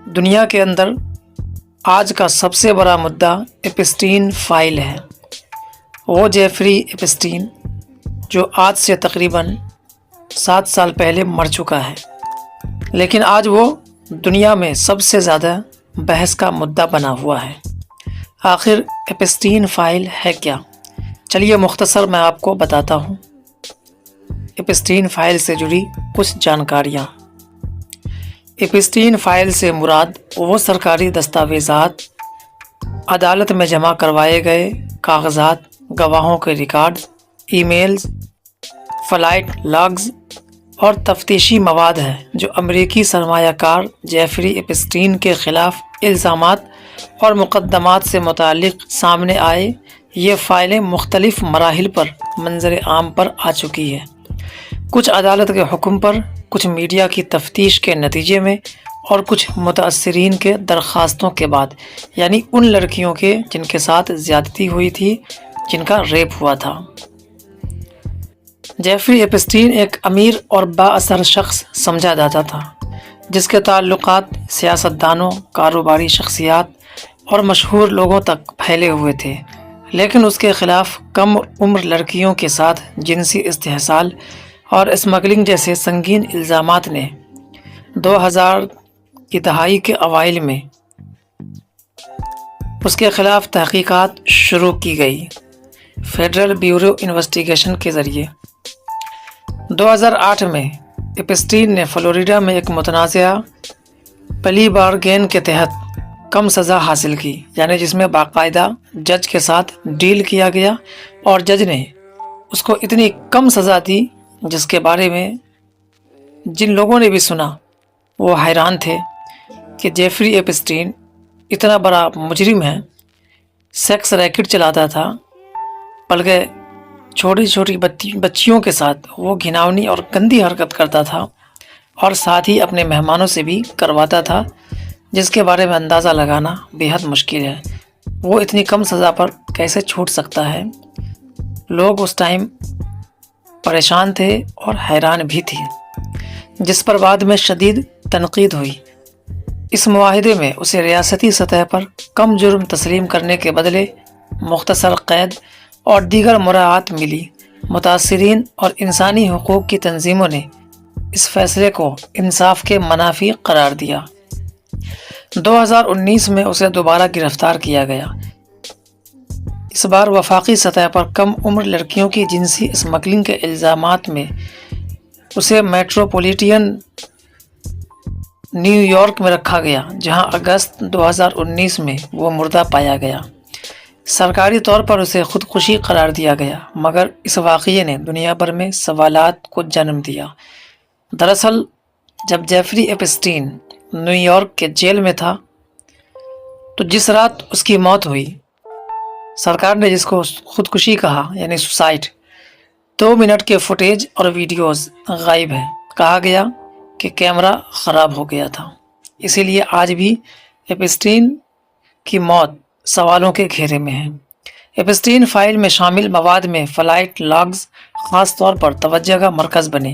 دنیا کے اندر آج کا سب سے بڑا مدعا ایپسٹین فائل ہے۔ وہ جیفری ایپسٹین جو آج سے تقریباً 7 سال پہلے مر چکا ہے، لیکن آج وہ دنیا میں سب سے زیادہ بحث کا مدعا بنا ہوا ہے۔ آخر ایپسٹین فائل ہے کیا؟ چلیے مختصر میں آپ کو بتاتا ہوں ایپسٹین فائل سے جڑی کچھ جانکاریاں۔ ایپسٹین فائل سے مراد وہ سرکاری دستاویزات، عدالت میں جمع کروائے گئے کاغذات، گواہوں کے record, e mails, flight logs اور تفتیشی مواد ہے جو امریکی سرمایہ کار جیفری ایپسٹین کے خلاف الزامات اور مقدمات سے متعلق سامنے آئے۔ یہ فائلیں مختلف مراحل پر منظر عام پر آ چکی ہیں، کچھ عدالت کے حکم پر، کچھ میڈیا کی تفتیش کے نتیجے میں اور کچھ متاثرین کے درخواستوں کے بعد، یعنی ان لڑکیوں کے جن کے ساتھ زیادتی ہوئی تھی، جن کا ریپ ہوا تھا۔ جیفری ایپسٹین ایک امیر اور با اثر شخص سمجھا جاتا تھا جس کے تعلقات سیاستدانوں، کاروباری شخصیات اور مشہور لوگوں تک پھیلے ہوئے تھے، لیکن اس کے خلاف کم عمر لڑکیوں کے ساتھ جنسی استحصال اور اسمگلنگ جیسے سنگین الزامات نے 2000 کی دہائی کے اوائل میں اس کے خلاف تحقیقات شروع کی گئی۔ فیڈرل بیورو انویسٹیگیشن کے ذریعے 2008 میں ایپسٹین نے فلوریڈا میں ایک متنازعہ پلی بارگین کے تحت کم سزا حاصل کی، یعنی جس میں باقاعدہ جج کے ساتھ ڈیل کیا گیا اور جج نے اس کو اتنی کم سزا دی جس کے بارے میں جن لوگوں نے بھی سنا وہ حیران تھے کہ جیفری ایپسٹین اتنا بڑا مجرم ہے، سیکس ریکٹ چلاتا تھا، بلکہ چھوٹی چھوٹی بچیوں کے ساتھ وہ گھناؤنی اور گندی حرکت کرتا تھا اور ساتھ ہی اپنے مہمانوں سے بھی کرواتا تھا، جس کے بارے میں اندازہ لگانا بے حد مشکل ہے۔ وہ اتنی کم سزا پر کیسے چھوٹ سکتا ہے؟ لوگ اس ٹائم پریشان تھے اور حیران بھی تھے، جس پر بعد میں شدید تنقید ہوئی۔ اس معاہدے میں اسے ریاستی سطح پر کم جرم تسلیم کرنے کے بدلے مختصر قید اور دیگر مراعات ملی۔ متاثرین اور انسانی حقوق کی تنظیموں نے اس فیصلے کو انصاف کے منافی قرار دیا۔ 2019 میں اسے دوبارہ گرفتار کیا گیا۔ اس بار وفاقی سطح پر کم عمر لڑکیوں کی جنسی اسمگلنگ کے الزامات میں اسے میٹروپولیٹن نیو یارک میں رکھا گیا، جہاں اگست 2019 میں وہ مردہ پایا گیا۔ سرکاری طور پر اسے خودکشی قرار دیا گیا، مگر اس واقعے نے دنیا بھر میں سوالات کو جنم دیا۔ دراصل جب جیفری ایپسٹین نیو یارک کے جیل میں تھا تو جس رات اس کی موت ہوئی، سرکار نے جس کو خودکشی کہا یعنی سوسائڈ، 2 منٹ کے فوٹیج اور ویڈیوز غائب ہیں۔ کہا گیا کہ کیمرہ خراب ہو گیا تھا۔ اسی لیے آج بھی ایپسٹین کی موت سوالوں کے گھیرے میں ہے۔ ایپسٹین فائل میں شامل مواد میں فلائٹ لاگز خاص طور پر توجہ کا مرکز بنے۔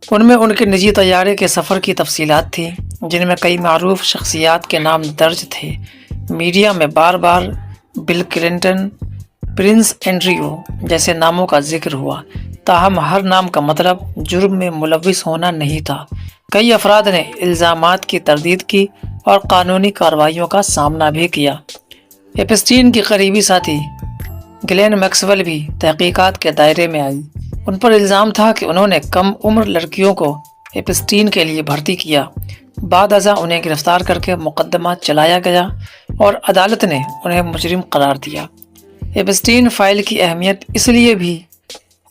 ان میں ان کے نجی طیارے کے سفر کی تفصیلات تھیں، جن میں کئی معروف شخصیات کے نام درج تھے۔ میڈیا میں بار بار بل کلنٹن، پرنس اینڈریو جیسے ناموں کا ذکر ہوا، تاہم ہر نام کا مطلب جرم میں ملوث ہونا نہیں تھا۔ کئی افراد نے الزامات کی تردید کی اور قانونی کارروائیوں کا سامنا بھی کیا۔ ایپسٹین کی قریبی ساتھی گلین میکسویل بھی تحقیقات کے دائرے میں آئی۔ ان پر الزام تھا کہ انہوں نے کم عمر لڑکیوں کو ایپسٹین کے لیے بھرتی کیا۔ بعد ازاں انہیں گرفتار کر کے مقدمہ چلایا گیا اور عدالت نے انہیں مجرم قرار دیا۔ ایپسٹین فائل کی اہمیت اس لیے بھی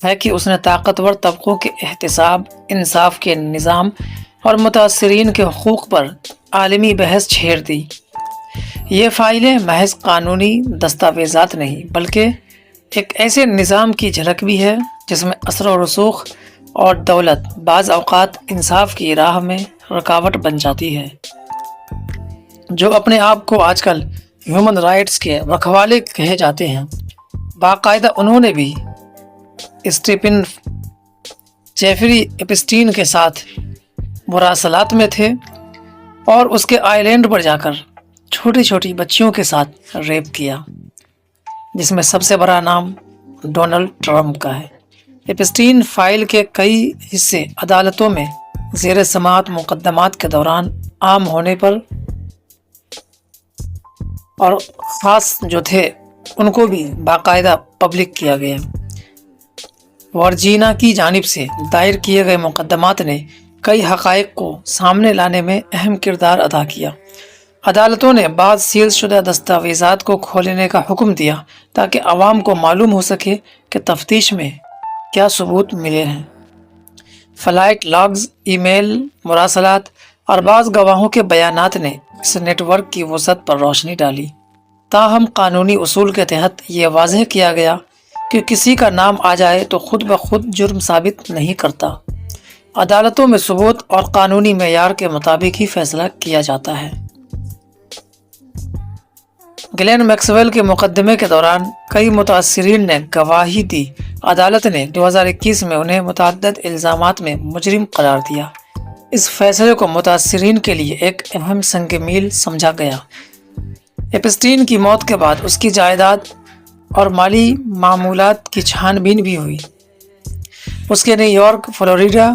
ہے کہ اس نے طاقتور طبقوں کے احتساب، انصاف کے نظام اور متاثرین کے حقوق پر عالمی بحث چھیڑ دی۔ یہ فائلیں محض قانونی دستاویزات نہیں، بلکہ ایک ایسے نظام کی جھلک بھی ہے جس میں اثر و رسوخ اور دولت بعض اوقات انصاف کی راہ میں رکاوٹ بن جاتی ہے۔ جو اپنے آپ کو آج کل ہیومن رائٹس کے رکھوالے کہے جاتے ہیں، باقاعدہ انہوں نے بھی اسٹیفن جیفری ایپسٹین کے ساتھ مراسلات میں تھے۔ اور اس کے آئی لینڈ پر جا کر چھوٹی چھوٹی بچیوں کے ساتھ ریپ کیا، جس میں سب سے بڑا نام ڈونلڈ ٹرمپ کا ہے۔ ایپسٹین فائل کے کئی حصے عدالتوں میں زیر سماعت مقدمات کے دوران عام ہونے پر اور خاص جو تھے ان کو بھی باقاعدہ پبلک کیا گیا۔ ورجینا کی جانب سے دائر کیے گئے مقدمات نے کئی حقائق کو سامنے لانے میں اہم کردار ادا کیا۔ عدالتوں نے بعض سیل شدہ دستاویزات کو کھولنے کا حکم دیا تاکہ عوام کو معلوم ہو سکے کہ تفتیش میں کیا ثبوت ملے ہیں۔ فلائٹ لاگز، ای میل مراسلات اور بعض گواہوں کے بیانات نے اس نیٹ ورک کی وسعت پر روشنی ڈالی۔ تاہم قانونی اصول کے تحت یہ واضح کیا گیا کہ کسی کا نام آ جائے تو خود بخود جرم ثابت نہیں کرتا۔ عدالتوں میں ثبوت اور قانونی معیار کے مطابق ہی فیصلہ کیا جاتا ہے۔ گلین میکسویل کے مقدمے کے دوران کئی متاثرین نے گواہی دی۔ عدالت نے 2021 میں انہیں متعدد الزامات میں مجرم قرار دیا۔ اس فیصلے کو متاثرین کے لیے ایک اہم سنگ میل سمجھا گیا۔ ایپسٹین کی موت کے بعد اس کی جائیداد اور مالی معاملات کی چھان بین بھی ہوئی۔ اس کے نیو یارک، فلوریڈا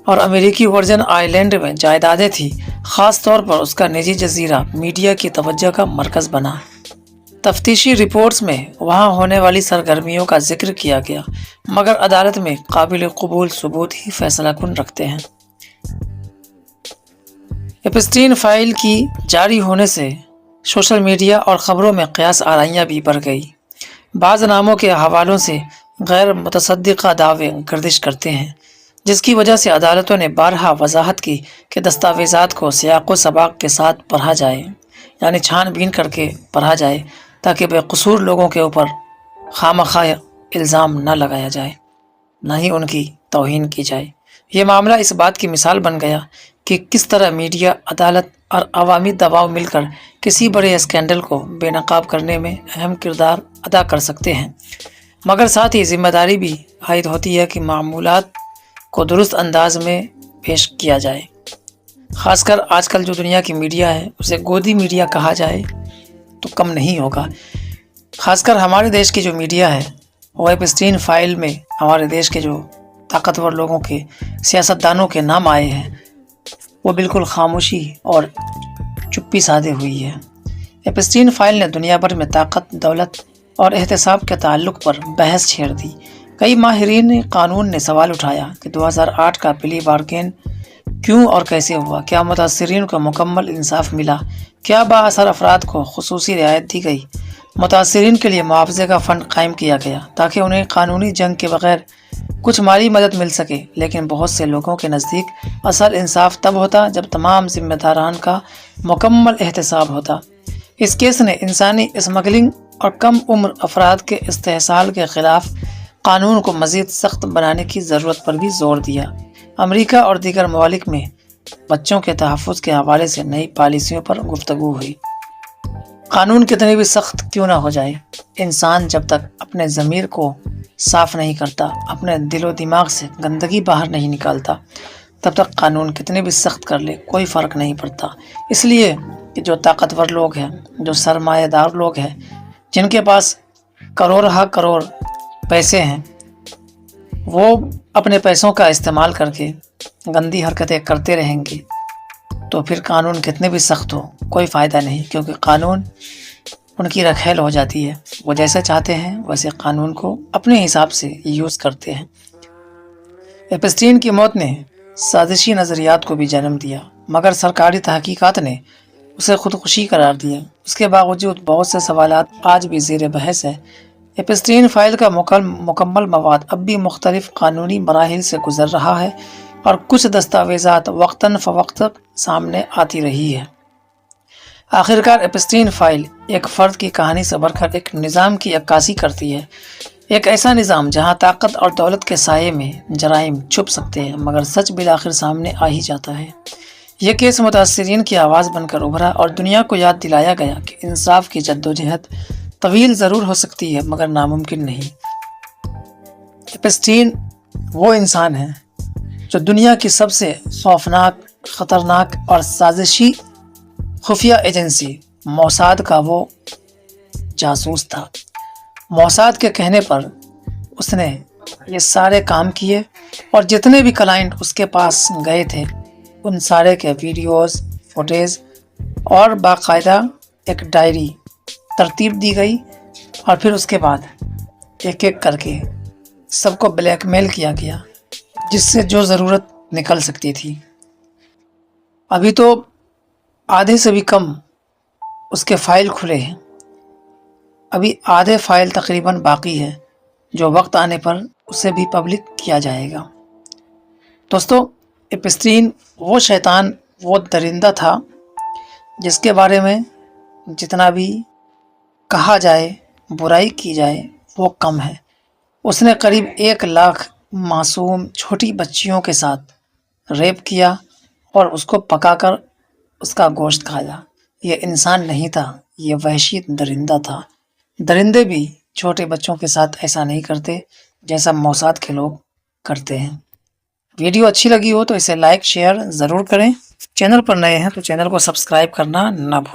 اور امریکی ورجن آئی لینڈ میں جائیدادیں تھیں۔ خاص طور پر اس کا نجی جزیرہ میڈیا کی توجہ کا مرکز بنا۔ تفتیشی رپورٹس میں وہاں ہونے والی سرگرمیوں کا ذکر کیا گیا، مگر عدالت میں قابل قبول ثبوت ہی فیصلہ کن رکھتے ہیں۔ ایپسٹین فائل کی جاری ہونے سے سوشل میڈیا اور خبروں میں قیاس آرائیاں بھی بڑھ گئی۔ بعض ناموں کے حوالوں سے غیر متصدقہ دعوے گردش کرتے ہیں، جس کی وجہ سے عدالتوں نے بارہا وضاحت کی کہ دستاویزات کو سیاق و سباق کے ساتھ پڑھا جائے، یعنی چھان بین کر کے پڑھا جائے، تاکہ بے قصور لوگوں کے اوپر خواہ الزام نہ لگایا جائے، نہ ہی ان کی توہین کی جائے۔ یہ معاملہ اس بات کی مثال بن گیا کہ کس طرح میڈیا، عدالت اور عوامی دباؤ مل کر کسی بڑے اسکینڈل کو بے نقاب کرنے میں اہم کردار ادا کر سکتے ہیں، مگر ساتھ ہی ذمہ داری بھی عائد ہوتی ہے کہ معمولات کو درست انداز میں پیش کیا جائے۔ خاص کر آج کل جو دنیا کی میڈیا ہے اسے گودی میڈیا کہا جائے تو کم نہیں ہوگا۔ خاص کر ہمارے دیش کی جو میڈیا ہے وہ ایپسٹین فائل میں ہمارے دیش کے جو طاقتور لوگوں کے، سیاستدانوں کے نام آئے ہیں، وہ بالکل خاموشی اور چپی سادے ہوئی ہے۔ ایپسٹین فائل نے دنیا بھر میں طاقت، دولت اور احتساب کے تعلق پر بحث چھیڑ دی۔ کئی ماہرین قانون نے سوال اٹھایا کہ 2008 کا پلی بارگین کیوں اور کیسے ہوا؟ کیا متاثرین کو مکمل انصاف ملا؟ کیا بااثر افراد کو خصوصی رعایت دی گئی؟ متاثرین کے لیے معاوضے کا فنڈ قائم کیا گیا تاکہ انہیں قانونی جنگ کے بغیر کچھ مالی مدد مل سکے، لیکن بہت سے لوگوں کے نزدیک اصل انصاف تب ہوتا جب تمام ذمہ داران کا مکمل احتساب ہوتا۔ اس کیس نے انسانی اسمگلنگ اور کم عمر افراد کے استحصال کے خلاف قانون کو مزید سخت بنانے کی ضرورت پر بھی زور دیا۔ امریکہ اور دیگر ممالک میں بچوں کے تحفظ کے حوالے سے نئی پالیسیوں پر گفتگو ہوئی۔ قانون کتنے بھی سخت کیوں نہ ہو جائے، انسان جب تک اپنے ضمیر کو صاف نہیں کرتا، اپنے دل و دماغ سے گندگی باہر نہیں نکالتا، تب تک قانون کتنے بھی سخت کر لے کوئی فرق نہیں پڑتا۔ اس لیے کہ جو طاقتور لوگ ہیں، جو سرمایہ دار لوگ ہیں، جن کے پاس کروڑ ہا کروڑ پیسے ہیں، وہ اپنے پیسوں کا استعمال کر کے گندی حرکتیں کرتے رہیں گے تو پھر قانون کتنے بھی سخت ہو کوئی فائدہ نہیں، کیونکہ قانون ان کی رکھیل ہو جاتی ہے۔ وہ جیسے چاہتے ہیں ویسے قانون کو اپنے حساب سے یوز کرتے ہیں۔ ایپسٹین کی موت نے سازشی نظریات کو بھی جنم دیا، مگر سرکاری تحقیقات نے اسے خودکشی قرار دیا۔ اس کے باوجود بہت سے سوالات آج بھی زیر بحث ہے۔ ایپسٹین فائل کا مکمل مواد اب بھی مختلف قانونی مراحل سے گزر رہا ہے اور کچھ دستاویزات وقتاً فوقت سامنے آتی رہی ہے۔ آخرکار ایپسٹین فائل ایک فرد کی کہانی سے بڑھ کر ایک نظام کی عکاسی کرتی ہے، ایک ایسا نظام جہاں طاقت اور دولت کے سائے میں جرائم چھپ سکتے ہیں مگر سچ بالآخر سامنے آ ہی جاتا ہے۔ یہ کیس متاثرین کی آواز بن کر ابھرا اور دنیا کو یاد دلایا گیا کہ انصاف کی جدوجہد طویل ضرور ہو سکتی ہے مگر ناممکن نہیں۔ ایپسٹین وہ انسان ہے جو دنیا کی سب سے خوفناک، خطرناک اور سازشی خفیہ ایجنسی موساد کا وہ جاسوس تھا۔ موساد کے کہنے پر اس نے یہ سارے کام کیے اور جتنے بھی کلائنٹ اس کے پاس گئے تھے ان سارے کے ویڈیوز، فوٹیز اور باقاعدہ ایک ڈائری ترتیب دی گئی، اور پھر اس کے بعد ایک ایک کر کے سب کو بلیک میل کیا گیا جس سے جو ضرورت نکل سکتی تھی۔ ابھی تو آدھے سے بھی کم اس کے فائل کھلے ہیں، ابھی آدھے فائل تقریباً باقی ہے جو وقت آنے پر اسے بھی پبلک کیا جائے گا۔ دوستو، ایپسٹین وہ شیطان، وہ درندہ تھا جس کے بارے میں جتنا بھی کہا جائے، برائی کی جائے وہ کم ہے۔ اس نے قریب 1,00,000 معصوم چھوٹی بچیوں کے ساتھ ریپ کیا اور اس کو پکا کر اس کا گوشت کھایا۔ یہ انسان نہیں تھا، یہ وحشی درندہ تھا۔ درندے بھی چھوٹے بچوں کے ساتھ ایسا نہیں کرتے جیسا موساد کے لوگ کرتے ہیں۔ ویڈیو اچھی لگی ہو تو اسے لائک شیئر ضرور کریں۔ چینل پر نئے ہیں تو چینل کو سبسکرائب کرنا نہ بھولیں۔